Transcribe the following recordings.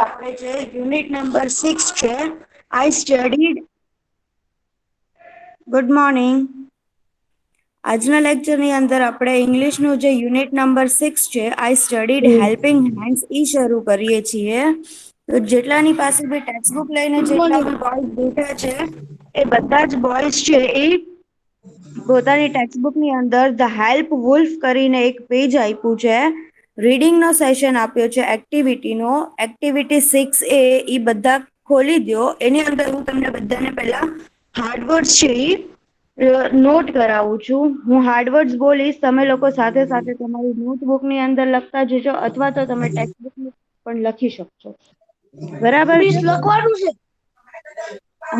આપણે જે unit number 6 છે આઈ સ્ટડીડ ગુડ મોર્નિંગ. આજના લેક્ચરની અંદર આપણે ઇંગ્લિશનું જે યુનિટ નંબર 6 છે આઈ સ્ટડીડ હેલ્પિંગ હેન્ડ્સ ઈ શરૂ કરીએ છીએ. તો જેટલાની પાસે બી ટેક્સ્ટબુક લઈને જેટલા બી બોયઝ બેઠા છે એ બધા જ બોયઝ છે એ પોતાની ટેક્સ્ટબુકની અંદર ધ હેલ્પ વુલ્ફ કરીને એક પેજ આપ્યું છે. રીડિંગનો સેશન આપ્યો છે એક્ટિવિટીનો. એક્ટિવિટી 6A એ બધા ખોલી દો. એની અંદર હું તમને બધાને પહેલા હાર્ડવર્ડ્સ છે એ નોટ કરાવું છું. હું હાર્ડવર્ડ્સ બોલીશ, તમે લોકો સાથે સાથે તમારી નોટબુકની અંદર લખતા જજો અથવા તો તમે ટેક્સ્ટબુકમાં પણ લખી શકશો. બરાબર છે? લખવાનું છે.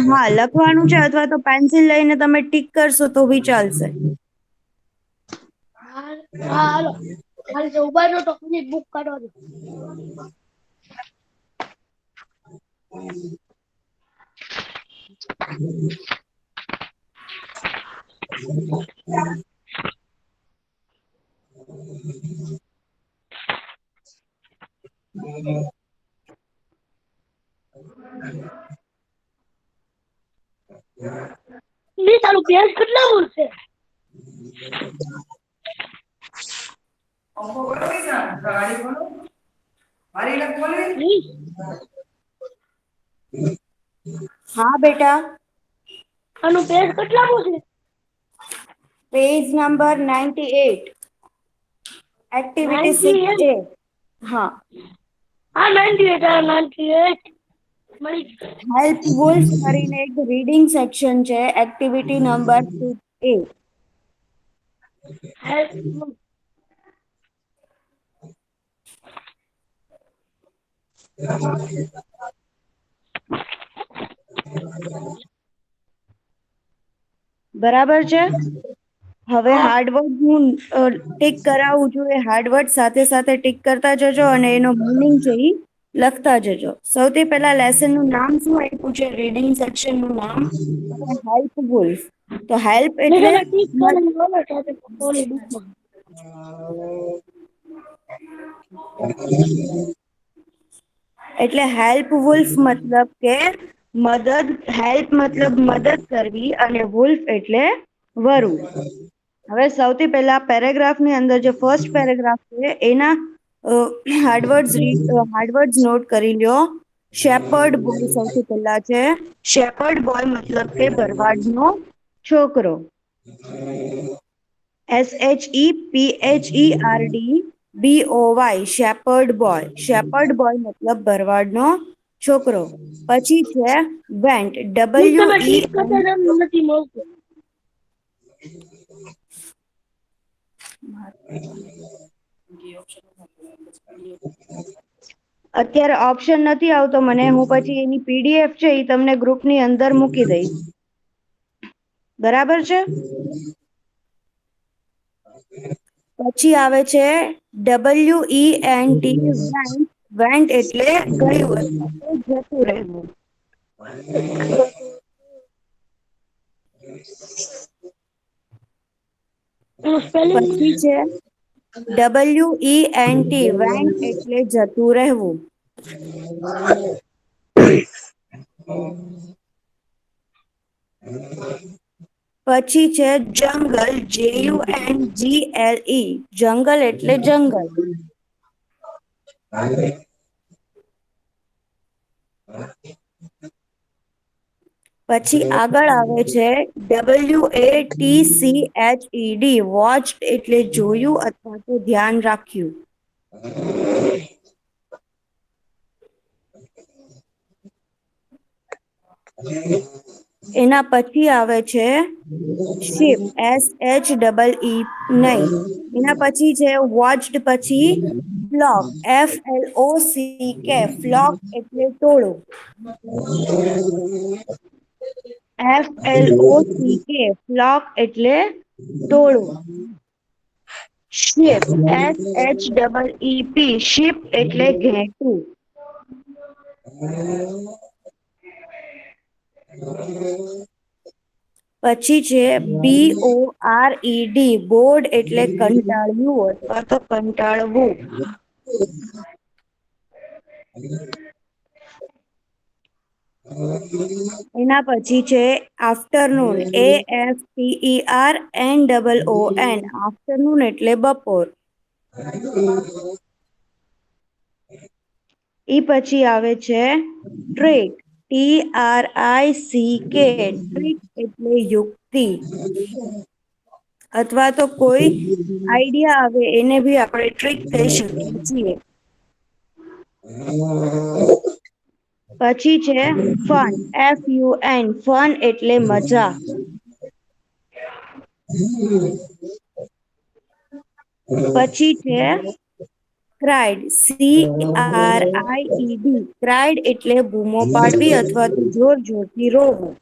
હા, લખવાનું છે અથવા તો પેન્સિલ લઈને તમે ટીક કરશો તો બી ચાલશે. હાલો મારી તો ઉભા રહ્યો તો બુક કાઢવાની. તારું પેજ કેટલા બોલશે? હા બેટા. આનું પેજ કેટલામું છે? Page number 98. એક્ટિવિટી 98. 6A. હા. આ 98 મળી. હેલ્પ વુલ્ફ કરીને એક રીડિંગ સેક્શન છે એક્ટિવિટી નંબર 6A. બરાબર છે. હવે હા હાર્ડવર્ડ હું ટીક કરાવું છું. એ હાર્ડવર્ડ સાથે સાથે ટીક કરતા જજો અને એનો મીનિંગ છે એ લખતા જજો. સૌથી પહેલા લેસન નું નામ શું આપ્યું છે? રીડિંગ સેક્શન નું નામ હેલ્પ વુલ્ફ. તો હેલ્પ એટલે મેં ઠીક કરી બોલો સાથે ઓલી બુકમાં. એટલે હેલ્પ વુલ્ફ મતલબ કે મદદ. હેલ્પ મતલબ મદદ કરવી અને વુલ્ફ એટલે વરુ. હવે સૌથી પહેલા પેરેગ્રાફની અંદર જે ફર્સ્ટ પેરેગ્રાફ છે એના હાર્ડવર્ડ્સ નોટ કરી લ્યો. શેપર્ડ બોય સૌથી પહેલા છે. શેપર્ડ બોય મતલબ કે ભરવાડનો છોકરો. SHEPHERDBOY shepherd boy. Shepherd boy મતલબ ભરવાડનો છોકરો. પછી છે વેન્ટ. તમે ઠીક કરતા એમ નથી મળતું. અત્યારે ઓપ્શન નથી આવતો મને. હું પછી એની PDF છે એ તમને ગ્રુપની અંદર મૂકી દઈશ. બરાબર છે. પછી આવે છે WENT. વેન્ટ એટલે ગયું અથવા જતું રહેવું. એનું સ્પેલિંગ પછી છે WENT. વેન્ટ એટલે જતું રહેવું. પછી છે જંગલ. JUNGLE. જંગલ એટલે જંગલ. પછી આગળ આવે છે WATCHED. વોચ એટલે જોયું અથવા તો ધ્યાન રાખ્યું. એના પછી આવે છે શિપ. SHEE નહીં. એના પછી છે વોચડ. પછી ફ્લોક. FLOCK. ફ્લોક એટલે ટોળું. FLOCK. ફ્લોક એટલે ટોળું. શિપ. SHEEP. શિપ એટલે ઘેટું. પછી છે BORED. બોર્ડ એટલે કંટાળ્યું અથવા તો કંટાળવું. એના પછી છે આફ્ટરનૂન, AFTERNOON, આફ્ટરનૂન એટલે બપોર. એ પછી આવે છે ટ્રિક, TRICK, ટ્રિક એટલે યુક્તિ અથવા તો કોઈ આઈડિયા આવે એને બી આપણે ટ્રિક કહી શકીએ છીએ. પછી છે ફન, FUN, ફન એટલે મજા. પછી છે ક્રાઇડ, CRIED, ક્રાઇડ એટલે બૂમો પાડવી અથવા તો જોર જોરથી રોવું.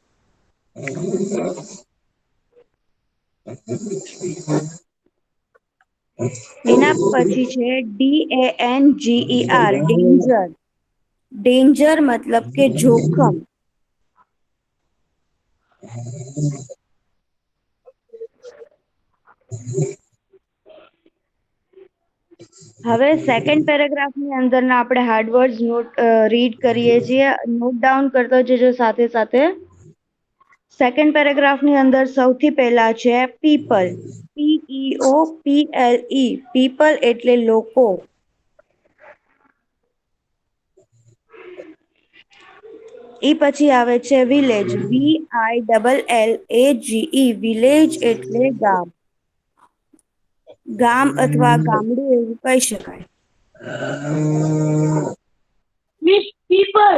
એના પછી છે DANGER, ડેન્જર, ડેન્જર મતલબ કે જોખમ. હવે સેકન્ડ પેરેગ્રાફની અંદરના આપણે હાર્ડવર્ડ્સ નોટ રીડ કરીએ છીએ, નોટ ડાઉન કરતો જજો સાથે સાથે. સેકન્ડ પેરેગ્રાફની અંદર સૌથી પહેલા છે પીપલ, PEOPLE, પીપલ એટલે લોકો. એ પછી આવે છે વિલેજ, VILLAGE, વિલેજ એટલે ગામ. ગામ અથવા ગામડું એવું કહી શકાય. મિસ પીપલ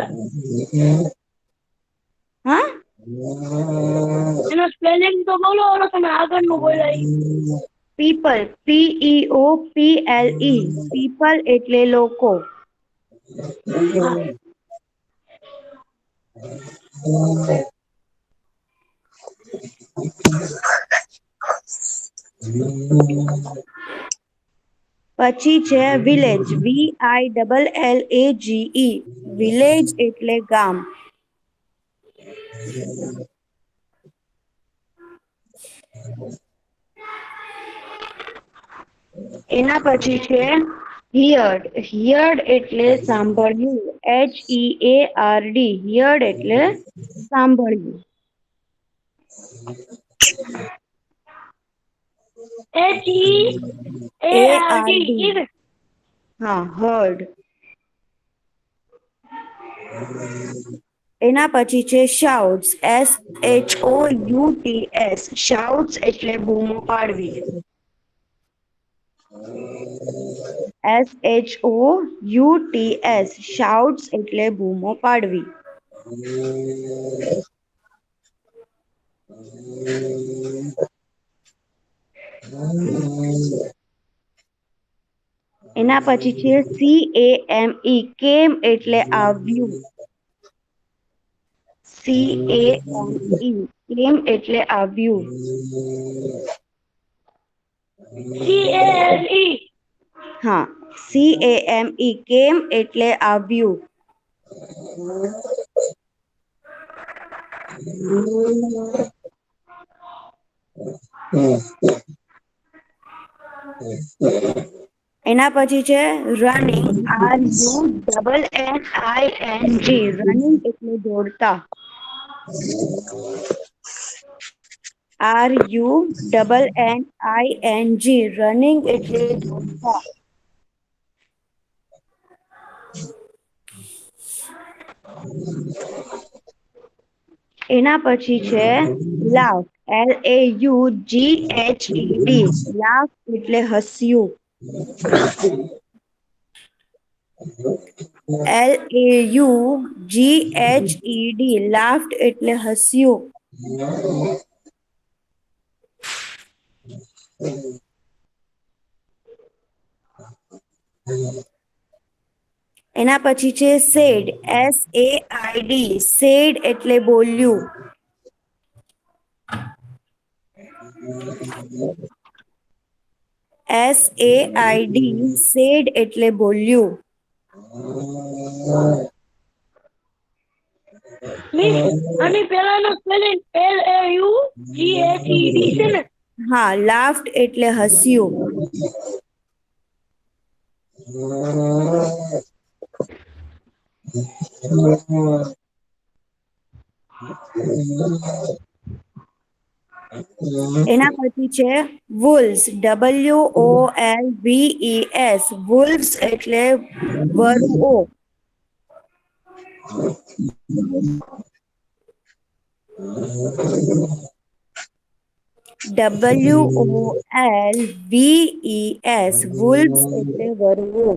હા, એનો સ્પેલિંગ તો બોલો, ઓલો તમે આગળનું બોલ્યા ઈ. પીપલ, PEOPLE, પીપલ એટલે લોકો. હા. પછી છે વિલેજ, VILLAGE, વિલેજ એટલે ગામ. એના પછી છે હિયર્ડ, હિયર્ડ એટલે સાંભળ્યું, HEARD, હિયર્ડ એટલે સાંભળ્યું. HEARD, ARD, હા, હર્ડ. એના પછી છે શાઉટ્સ, SHOUTS, શાઉટ્સ એટલે બૂમો પાડવી. SHOUTS, શાઉટ્સ એટલે બૂમો પાડવી. એના પછી છે CAME, કેમ એટલે આવ્યું. CAME, કેમ એટલે આવ્યું. CAME. હા, CAME, કેમ એટલે આવ્યું. એના પછી છે રનિંગ, RUNNING, રનિંગ એટલે દોડતા. RUNNING, રનિંગ એટલે દોડતા. એના પછી છે લાફ, LAUGHED, લાફ એટલે હસ્યું. LAUGHED, લાફ્ટ એટલે હસ્યું. એના પછી છે સેડ, SAID, સેડ એટલે બોલ્યું. SAID, સેડ એટલે બોલ્યું. મિસ આની પહેલાનો સ્પેલિંગ LAUGHED છે ને? હા, લાફ્ટ એટલે હસ્યું. એના પછી છે wolves, WOLVES, wolves એટલે વરુઓ. WOLVES, wolves એટલે વરુઓ.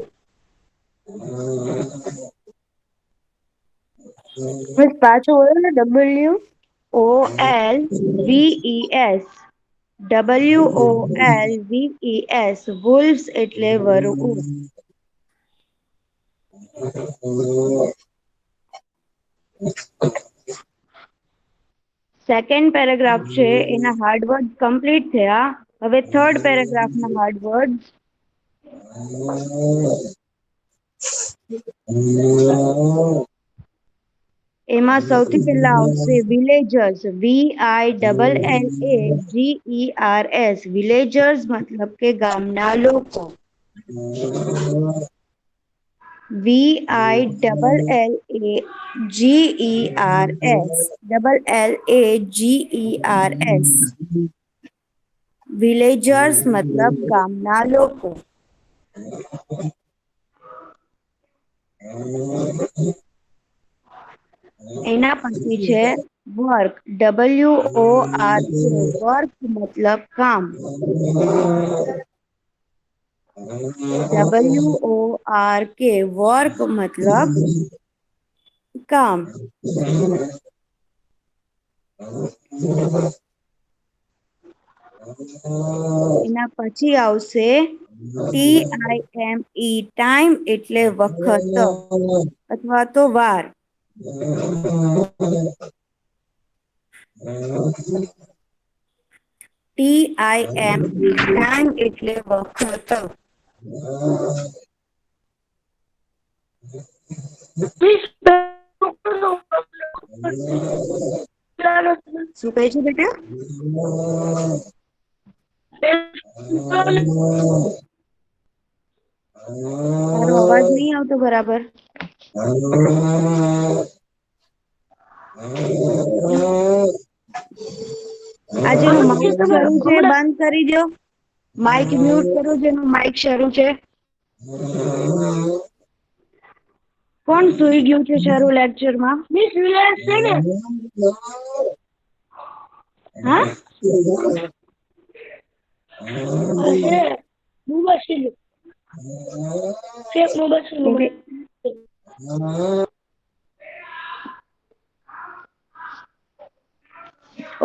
બસ પાછો બોલો ને, WOLVES, WOLVES, wolves એટલે વરુઓ. સેકન્ડ પેરેગ્રાફ છે એના હાર્ડવર્ડ કમ્પ્લીટ થયા. હવે થર્ડ પેરેગ્રાફના હાર્ડવર્ડ. એમાં સૌથી પહેલા આવશે વિલેજર્સ, VILLAGERS, વિલેજર્સ મતલબ કે ગામના લોકો. VILLAGERS, વિલેજર્સ મતલબ ગામના લોકો. એના પછી છે વર્ક, WORK, વર્ક મતલબ કામ. WORK, વર્ક મતલબ કામ. એના પછી આવશે TIME, ટાઈમ એટલે વખત અથવા તો વાર. TIME, ટાઈમ એટલે વખત. શું કહે છે બેટા? તારો અવાજ નહીં આવતો બરાબર. આ જેનું માઇક શરૂ છે બંધ કરી દો. માઇક મ્યુટ કરો જેનું માઇક શરૂ છે. કોણ સુઈ ગયું છે શરૂ લેક્ચરમાં? મિસ વિલાસ છે ને? હા, હશે મુબાશિર. શેખ મુબાશિર.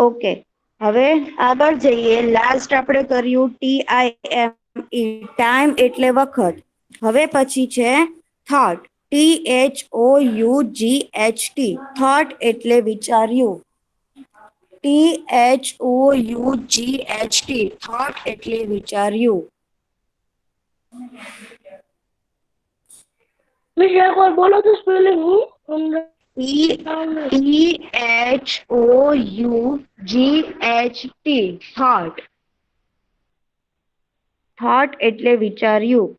ઓકે, હવે આગળ જઈએ. લાસ્ટ આપણે કર્યું TIME, ટાઈમ એટલે વખત. હવે પછી છે થોટ, THOUGHT, થોટ એટલે વિચાર્યું. THOUGHT, થોટ એટલે વિચાર્યું. મિસ એકવાર બોલો તો સ્પેલિંગ હું THOUGHT, થોટ. થોટ એટલે વિચાર્યું.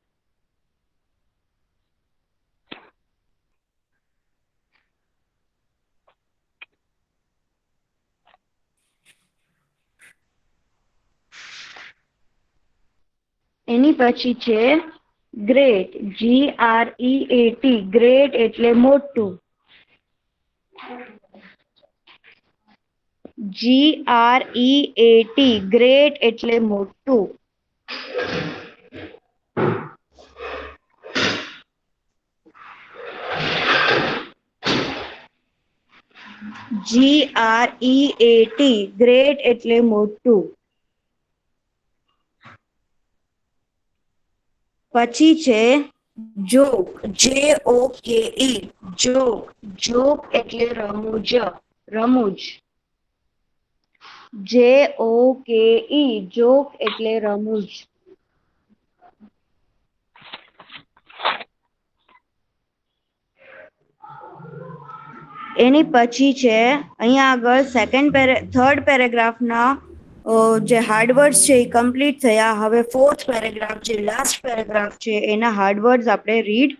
એની પછી છે ગ્રેટ, GREAT, ગ્રેટ એટલે મોટું. GREAT, ગ્રેટ એટલે મોટું. GREAT, ગ્રેટ એટલે મોટું. પછી છે જોક, JOKE, જોક, જોક એટલે રમૂજ, રમૂજ. JOKE, જોક એટલે રમૂજ. એની પછી છે અહીંયા આગળ થર્ડ પેરેગ્રાફના જે હાર્ડવર્ડ્સ છે એ કમ્પ્લીટ થયા. હવે ફોર્થ પેરેગ્રાફ જે લાસ્ટ પેરેગ્રાફ છે એના હાર્ડવર્ડ્સ આપણે રીડ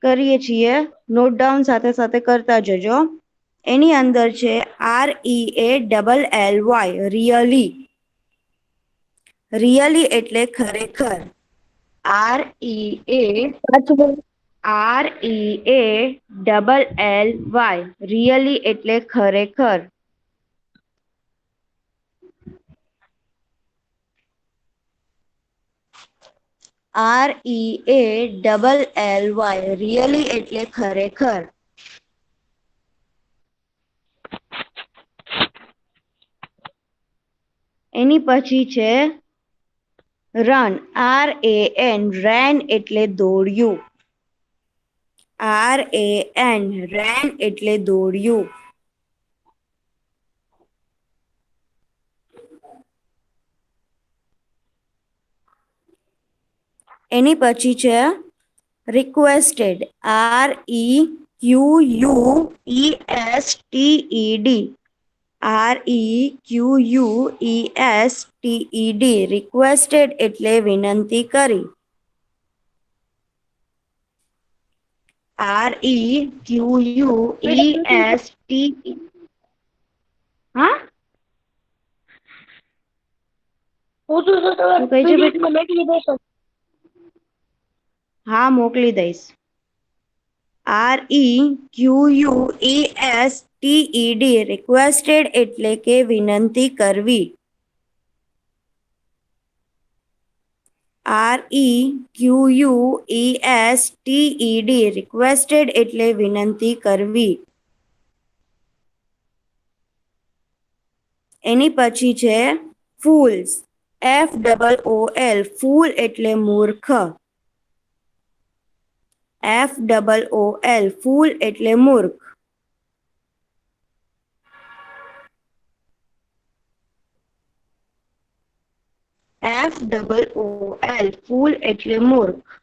કરીએ છીએ. નોટ ડાઉન સાથે સાથે કરતા જજો. એની અંદર છે REALLY, રિયલી. રિયલી એટલે ખરેખર. REALLY, રિયલી એટલે ખરેખર. REALLY, રિયલી એટલે ખરેખર. એની પછી છે રન, RAN, રેન એટલે દોડ્યું. RAN, રેન એટલે દોડ્યું. એની પછી છે રિક્વેસ્ટેડ, REQUESTED, રિક્વેસ્ટેડ એટલે વિનંતી કરી. REQUESTED. હા હું કહે છે બેટા? મોકલી દેશો. હા મોકલી દઈશ. REQUESTED, રિક્વેસ્ટેડ એટલે કે વિનંતી કરવી. REQUESTED, રિક્વેસ્ટેડ એટલે વિનંતી કરવી. એની પછી છે ફૂલ્સ, FOOL, ફૂલ એટલે મૂર્ખ. FOOL, ફૂલ એટલે મૂર્ખ. FOOL, ફૂલ એટલે મૂર્ખ.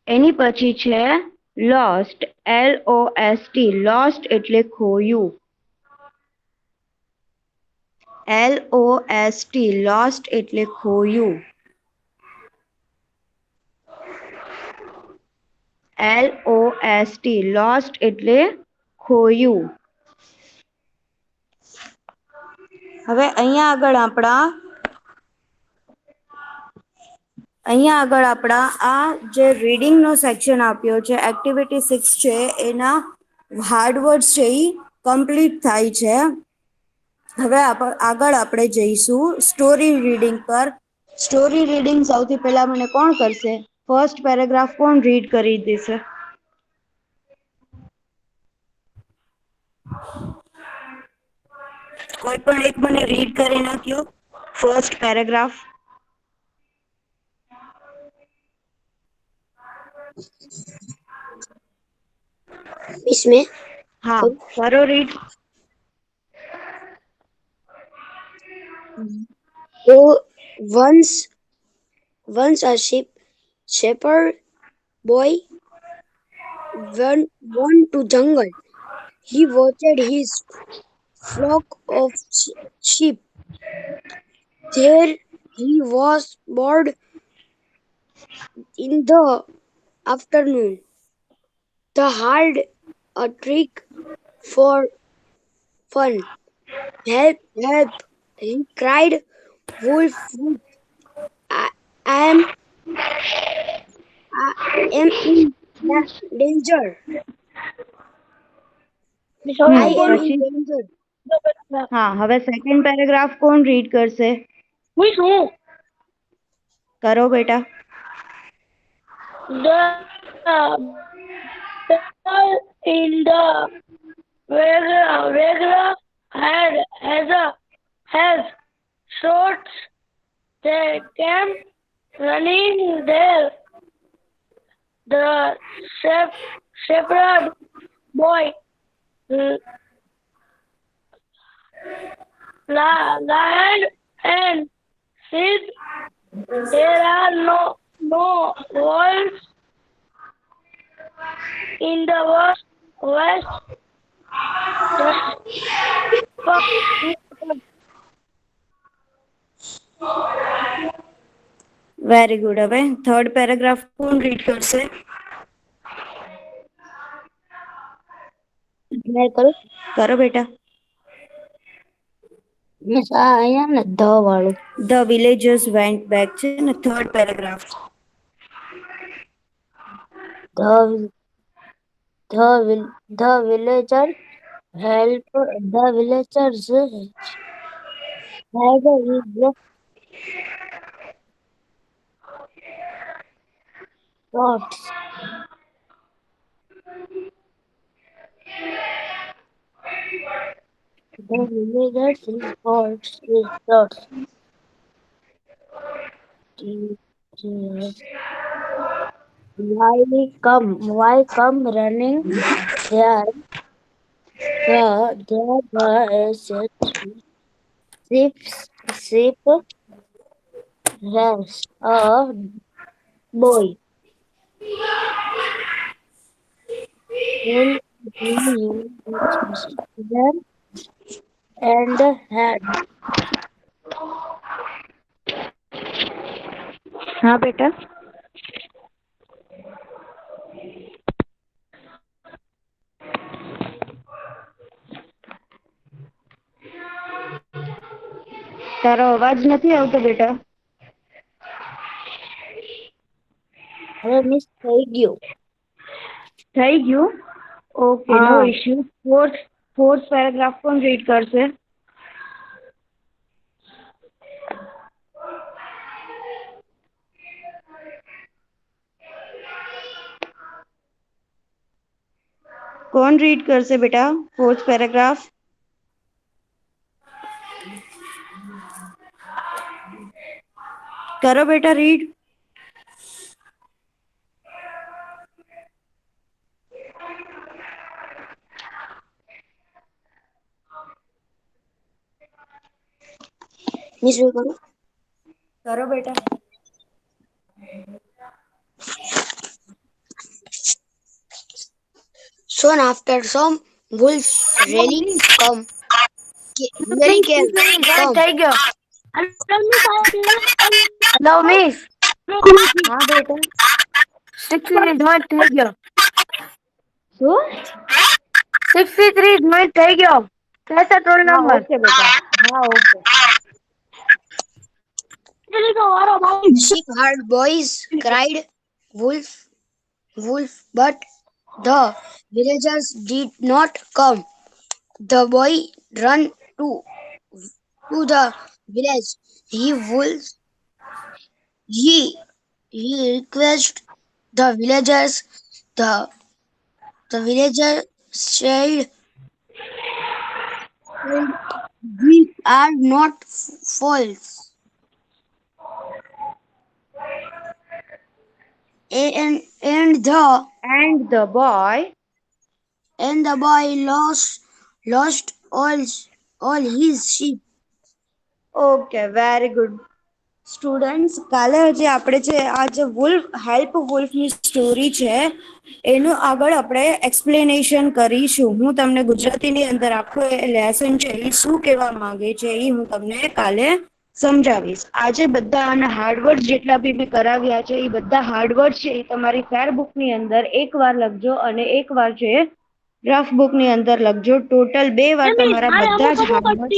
એની પછી છે લોસ્ટ, LOST, લોસ્ટ એટલે ખોયું. LOST, લોસ્ટ એટલે ખોયું. LOST, લોસ્ટ એટલે ખોયું. હવે અહીંયા આગળ આ જે રીડિંગનો સેક્શન આપ્યો છે, એક્ટિવિટી 6 છે, એના હાર્ડવર્ડ્સ છે એ કમ્પ્લીટ થાય છે. હવે આગળ આપણે જઈશું સ્ટોરી રીડિંગ પર. સ્ટોરી રીડિંગ સૌથી પહેલા મને કોણ કરશે? ફર્સ્ટ પેરેગ્રાફ કોણ રીડ કરી દેશે? કોઈ પણ એક મને રીડ કરી નાખ્યો ફર્સ્ટ પેરેગ્રાફ. इसमें હા કરો read. oh, once a shepherd boy went to jungle. He watched his flock of sheep. There he was bored in the afternoon. The had a trick for fun. Help, help, he cried. Wolf, wolf, I, I am I am in danger. I am in danger. હા હવે second paragraph કોણ read કરશે? હું કરો બેટા. The bell in the Vegra has shorts. They came running there. The shepherd boy lied and said, "There are no wolves in the west. Very good. હવે third paragraph કોણ read કરશે? મેં કરું કરો બેટા. મિસ આ અહીંયા ને ધ વાળું The villagers went back છે ને third paragraph. the villager help the villagers had his thoughts. The villagers his thoughts. Why come running there? There sheep has a boy. Will them and had હા બેટા. તારો અવાજ નથી આવતો બેટા. હવે મિસ થઈ ગયું. થઈ ગયું? ઓકે, નો ઇશ્યુ. ફોર્થ પેરેગ્રાફ પણ રીડ કરશે. કોણ રીડ કરશે બેટા ફોર્થ પેરેગ્રાફ? કરો બેટા રીડ. મિસ કરું કરો બેટા. Soon after some wolves really come. Very came come. થઈ ગયો. Hello, miss. હા બેટા. 6 મિનિટ થઈ ગયો. શું? 63 મિનિટ થઈ ગયો. कैसा टोल હા नंबर? ઓકે બેટા. હા okay. Sheep herd boys cried wolf, wolf, but the villagers did not come. The boy ran to the village. He requested the villagers. The villager said, "We are not false." And the boy lost all his sheep. Okay, very good students. કાલે જે આપણે જે આ જે વુલ્ફની story છે એનું આગળ આપણે એક્સપ્લેનેશન કરીશું. હું તમને ગુજરાતીની અંદર આખો લેસન છે એ શું કહેવા માંગે છે એ હું તમને કાલે સમજાવીશ. આજે બધા આના હાર્ડવર્ડ જેટલા બી મેં કરાવ્યા છે એ બધા હાર્ડવર્ડ છે એ તમારી ફેર બુકની અંદર એકવાર લખજો અને એકવાર છે રફ બુકની અંદર લખજો. ટોટલ 2 વાર તમારા બધા જ હાર્ડવર્ડ.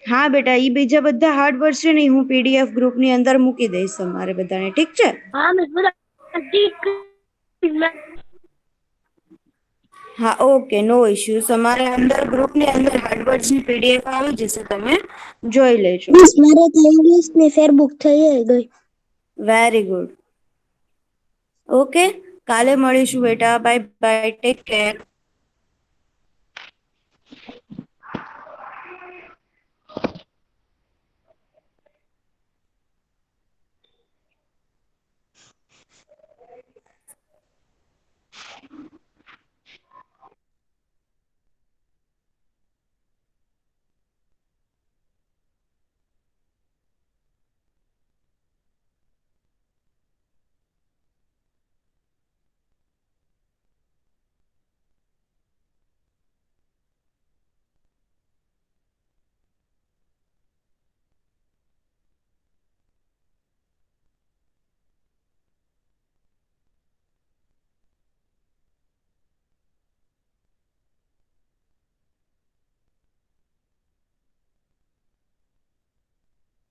હા બેટા, એ બીજા બધા હાર્ડવર્ડ છે ને હું પીડીએફ ગ્રુપની અંદર મૂકી દઈશ તમારે બધાને. ઠીક છે? હા મિસ બધા હા ઓકે, નો ઇશ્યુઝ. તમારે અંદર ગ્રુપની અંદર હાર્ડવર્ડ્સની પીડીએફ આવી જશે, તમે જોઈ લેજો. મિસ મારે તો ઇંગ્લિશની ફેરબુક થઈ ગઈ. Very good. ઓકે, કાલે મળીશું બેટા. Bye bye, take care.